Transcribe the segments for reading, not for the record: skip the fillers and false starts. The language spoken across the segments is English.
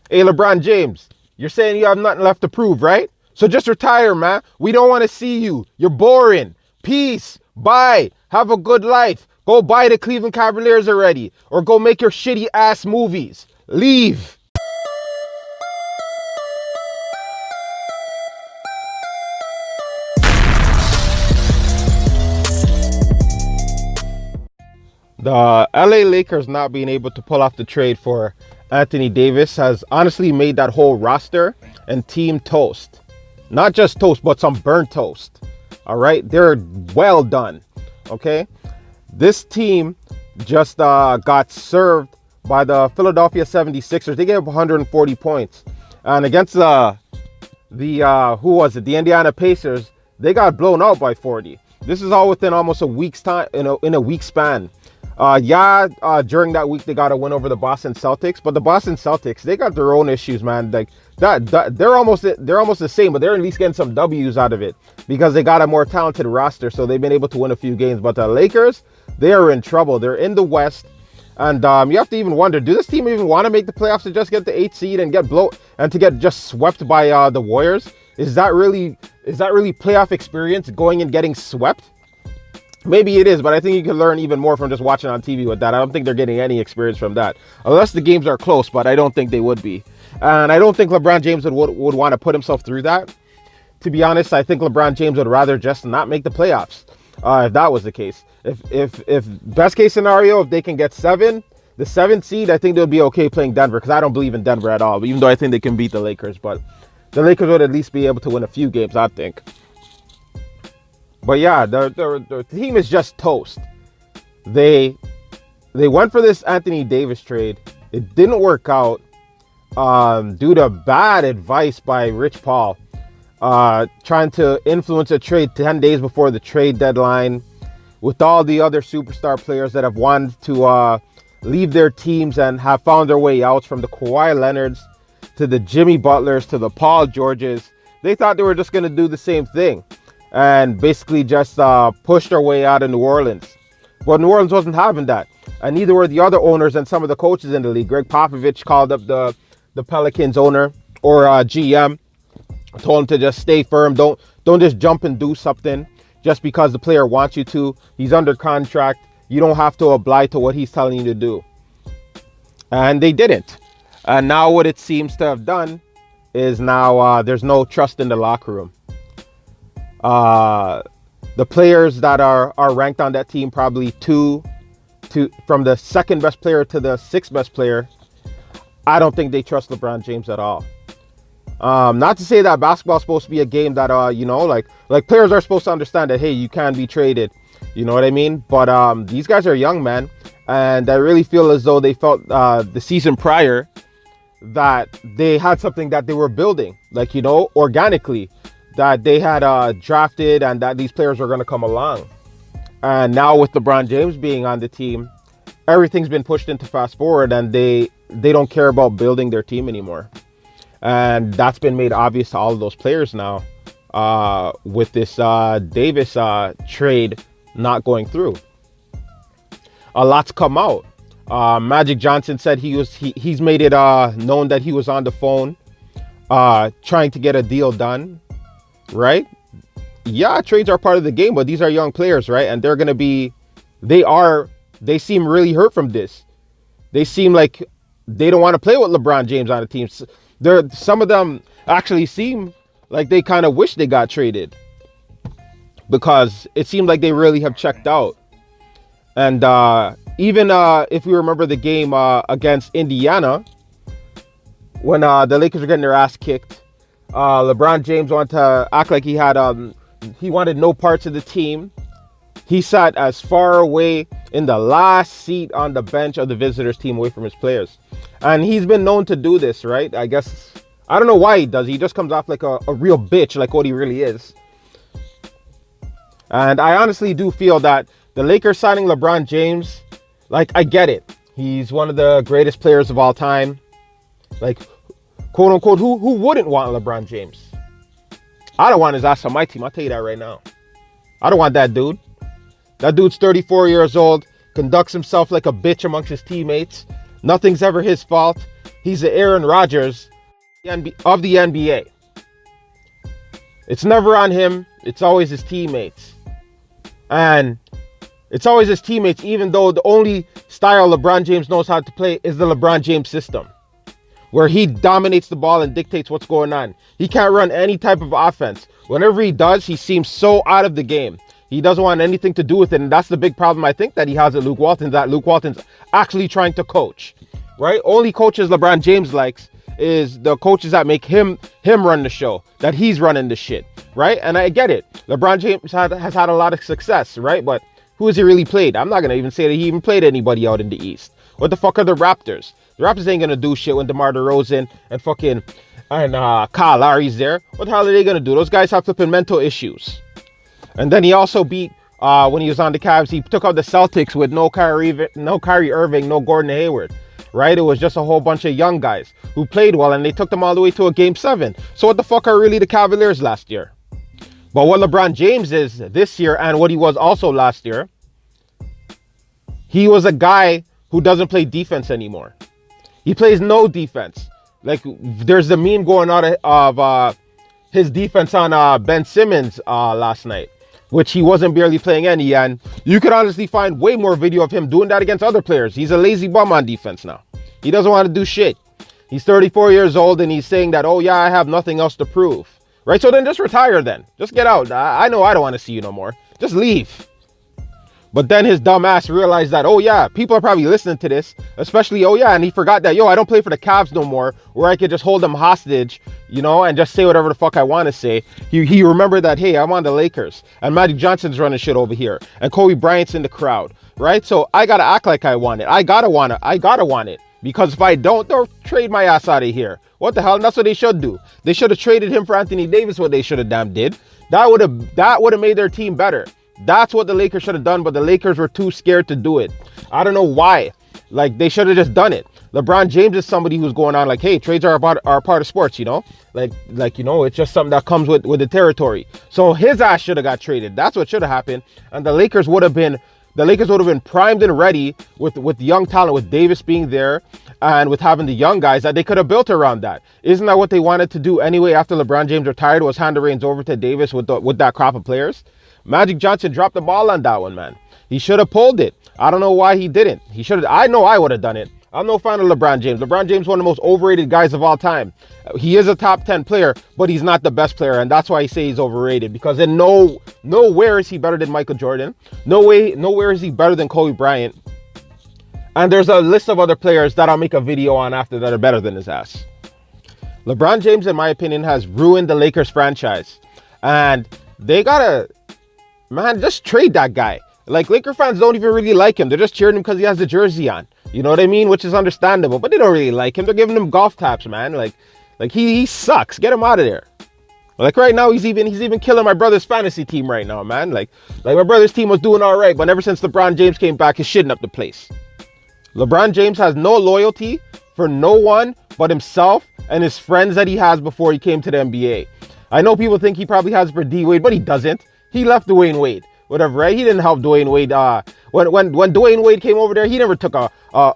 Hey, LeBron James, you're saying you have nothing left to prove, right? So just retire, man. We don't want to see you. You're boring. Peace. Bye. Have a good life. Go buy the Cleveland Cavaliers already. Or go make your shitty ass movies. Leave. The LA Lakers not being able to pull off the trade for Anthony Davis has honestly made that whole roster and team toast. Not just toast, but some burnt toast. All right? They're well done. Okay? This team just got served by the Philadelphia 76ers. They gave up 140 points. And against the who was it? The Indiana Pacers, they got blown out by 40. This is all within almost a week's time, in a week span. During that week they got a win over the Boston Celtics, but the Boston Celtics, they got their own issues, man. Like that they're almost the same, but they're at least getting some W's out of it because they got a more talented roster, so they've been able to win a few games. But the Lakers, they are in trouble. They're in the West, and you have to even wonder, do this team even want to make the playoffs to just get the 8th seed and to get just swept by the Warriors? Is that really playoff experience, going and getting swept? Maybe it is, but I think you can learn even more from just watching on TV with that. I don't think they're getting any experience from that. Unless the games are close, but I don't think they would be. And I don't think LeBron James would want to put himself through that. To be honest, I think LeBron James would rather just not make the playoffs, if that was the case. If best case scenario, if they can get the 7th seed, I think they'll be okay playing Denver, because I don't believe in Denver at all, even though I think they can beat the Lakers. But the Lakers would at least be able to win a few games, I think. But yeah, the team is just toast. They went for this Anthony Davis trade. It didn't work out due to bad advice by Rich Paul, trying to influence a trade 10 days before the trade deadline, with all the other superstar players that have wanted to leave their teams and have found their way out, from the Kawhi Leonards to the Jimmy Butlers to the Paul Georges. They thought they were just going to do the same thing and basically just pushed their way out of New Orleans. But New Orleans wasn't having that. And neither were the other owners and some of the coaches in the league. Greg Popovich called up the Pelicans owner, or GM, told him to just stay firm. Don't just jump and do something just because the player wants you to. He's under contract. You don't have to oblige to what he's telling you to do. And they didn't. And now what it seems to have done is now there's no trust in the locker room. The players that are ranked on that team, probably from the 2nd best player to the 6th best player, I don't think they trust LeBron James at all. Not to say that basketball is supposed to be a game that like players are supposed to understand that, hey, you can be traded, you know what I mean? But these guys are young, man, and I really feel as though they felt the season prior that they had something that they were building, like, organically, that they had drafted, and that these players were going to come along. And now with LeBron James being on the team, everything's been pushed into fast forward, and they don't care about building their team anymore. And that's been made obvious to all of those players now with this Davis trade not going through. A lot's come out. Magic Johnson said he's made it known that he was on the phone trying to get a deal done. Right? Yeah, trades are part of the game, but these are young players, right? And they seem really hurt from this. They seem like they don't want to play with LeBron James on the team. Some of them actually seem like they kind of wish they got traded, because it seemed like they really have checked out. And even if we remember the game against Indiana, when the Lakers were getting their ass kicked, LeBron James wanted to act like he wanted no parts of the team. He sat as far away in the last seat on the bench of the visitors team, away from his players. And he's been known to do this, right? I guess, I don't know why he does. He just comes off like a real bitch, like what he really is. And I honestly do feel that the Lakers signing LeBron James, like, I get it. He's one of the greatest players of all time. Like, quote unquote, who wouldn't want LeBron James? I don't want his ass on my team. I'll tell you that right now. I don't want that dude. That dude's 34 years old, conducts himself like a bitch amongst his teammates. Nothing's ever his fault. he's the Aaron Rodgers of the NBA. It's never on him. It's always his teammates. And it's always his teammates, even though the only style LeBron James knows how to play is the LeBron James system, where he dominates the ball and dictates what's going on. He can't run any type of offense. Whenever he does, he seems so out of the game. He doesn't want anything to do with it. And that's the big problem I think that he has at Luke Walton, that Luke Walton's actually trying to coach, right? Only coaches LeBron James likes is the coaches that make him run the show, that he's running the shit, right? And I get it. LeBron James has had a lot of success, right? But who has he really played? I'm not going to even say that he even played anybody out in the East. What the fuck are the Raptors? The Raptors ain't going to do shit when DeMar DeRozan and Kyle Lowry's there. What the hell are they going to do? Those guys have flipping mental issues. And then he also beat, when he was on the Cavs, he took out the Celtics with no Kyrie Irving, no Gordon Hayward, right? It was just a whole bunch of young guys who played well, and they took them all the way to a Game 7. So what the fuck are really the Cavaliers last year? But what LeBron James is this year, and what he was also last year, he was a guy who doesn't play defense anymore. He plays no defense. Like, there's the meme going out of his defense on Ben Simmons last night, which he wasn't barely playing any. And you could honestly find way more video of him doing that against other players. He's a lazy bum on defense now. He doesn't want to do shit. He's 34 years old and he's saying that, oh yeah, I have nothing else to prove. Right? So then just retire then. Just get out. I know I don't want to see you no more. Just leave. But then his dumb ass realized that, oh yeah, people are probably listening to this, especially, oh yeah, and he forgot that, yo, I don't play for the Cavs no more, where I could just hold them hostage, you know, and just say whatever the fuck I want to say. He remembered that, hey, I'm on the Lakers, and Magic Johnson's running shit over here, and Kobe Bryant's in the crowd, right? So I gotta act like I want it. I gotta want it. Because if I don't, they'll trade my ass out of here. What the hell? And that's what they should do. They should have traded him for Anthony Davis, what they should have damn did. That would have made their team better. That's what the Lakers should have done, but the Lakers were too scared to do it. I don't know why. Like, they should have just done it. LeBron James is somebody who's going on like, hey, trades are part of sports, you know? Like you know, it's just something that comes with the territory. So his ass should have got traded. That's what should have happened. And the Lakers would have been primed and ready with young talent, with Davis being there and with having the young guys that they could have built around that. Isn't that what they wanted to do anyway after LeBron James retired, was hand the reins over to Davis with that crop of players? Magic Johnson dropped the ball on that one, man. He should have pulled it. I don't know why he didn't. He should have. I know I would have done it. I'm no fan of LeBron James. LeBron James is one of the most overrated guys of all time. He is a top 10 player, but he's not the best player. And that's why I say he's overrated, because in nowhere is he better than Michael Jordan. Nowhere is he better than Kobe Bryant. And there's a list of other players that I'll make a video on after that are better than his ass. LeBron James, in my opinion, has ruined the Lakers franchise. And they gotta, man, just trade that guy. Like, Laker fans don't even really like him. They're just cheering him because he has the jersey on. You know what I mean? Which is understandable. But they don't really like him. They're giving him golf taps, man. Like he sucks. Get him out of there. Like, right now, he's even killing my brother's fantasy team right now, man. Like my brother's team was doing all right, but ever since LeBron James came back, he's shitting up the place. LeBron James has no loyalty for no one but himself and his friends that he has before he came to the NBA. I know people think he probably has for D Wade, but he doesn't. He left Dwayne Wade. Whatever, right? He didn't help Dwayne Wade. When Dwayne Wade came over there, he never took a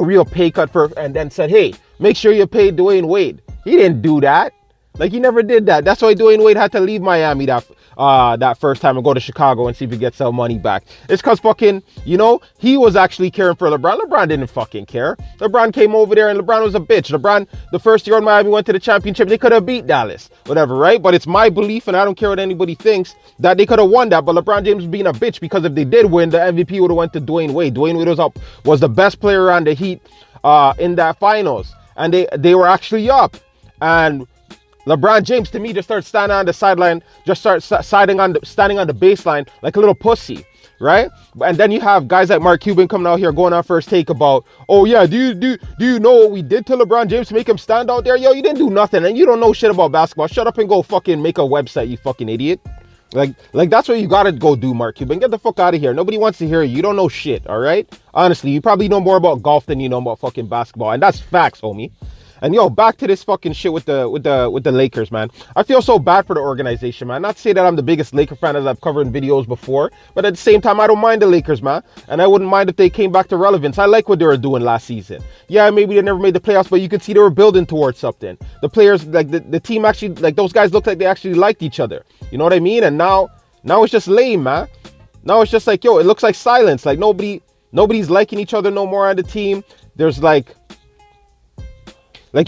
real pay cut and then said, hey, make sure you pay Dwayne Wade. He didn't do that. Like, he never did that. That's why Dwayne Wade had to leave Miami that first time and go to Chicago and see if he gets some money back. It's because fucking, you know, he was actually caring for LeBron. LeBron didn't fucking care. LeBron came over there and LeBron was a bitch. LeBron, the first year in Miami, went to the championship. They could have beat Dallas, whatever, right? But it's my belief, and I don't care what anybody thinks, that they could have won that. But LeBron James was being a bitch, because if they did win, the MVP would have went to Dwayne Wade. Dwayne Wade was the best player on the Heat in that finals. And they were actually up. And LeBron James, to me, just starts standing on the sideline, just starts standing on the baseline like a little pussy, right? And then you have guys like Mark Cuban coming out here going on First Take about, oh yeah, do you know what we did to LeBron James to make him stand out there? Yo, you didn't do nothing, and you don't know shit about basketball. Shut up and go fucking make a website, you fucking idiot. Like that's what you gotta go do, Mark Cuban. Get the fuck out of here. Nobody wants to hear you. You don't know shit, all right? Honestly, you probably know more about golf than you know about fucking basketball, and that's facts, homie. And yo, back to this fucking shit with the Lakers, man. I feel so bad for the organization, man. Not to say that I'm the biggest Laker fan as I've covered in videos before, but at the same time, I don't mind the Lakers, man. And I wouldn't mind if they came back to relevance. I like what they were doing last season. Yeah, maybe they never made the playoffs, but you could see they were building towards something. The players, like the team actually, like those guys looked like they actually liked each other. You know what I mean? And now it's just lame, man. Now it's just like, yo, it looks like silence. Like nobody's liking each other no more on the team. There's like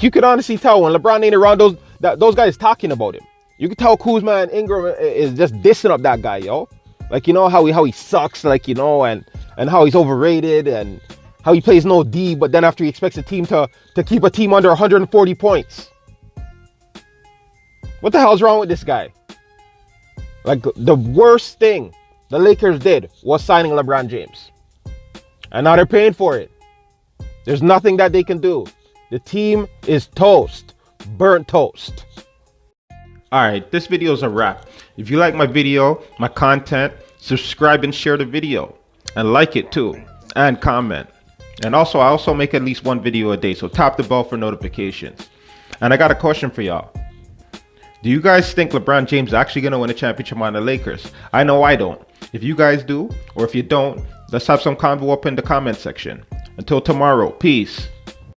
you could honestly tell when LeBron ain't around, those guys talking about him. You could tell Kuzma and Ingram is just dissing up that guy, yo. Like, you know, how he sucks, like, you know, and how he's overrated and how he plays no D, but then after he expects a team to keep a team under 140 points. What the hell's wrong with this guy? Like, the worst thing the Lakers did was signing LeBron James. And now they're paying for it. There's nothing that they can do. The team is toast. Burnt toast. Alright, this video is a wrap. If you like my video, my content, subscribe and share the video. And like it too. And comment. And also, I also make at least one video a day, so tap the bell for notifications. And I got a question for y'all. Do you guys think LeBron James is actually going to win a championship on the Lakers? I know I don't. If you guys do, or if you don't, let's have some convo up in the comment section. Until tomorrow, peace.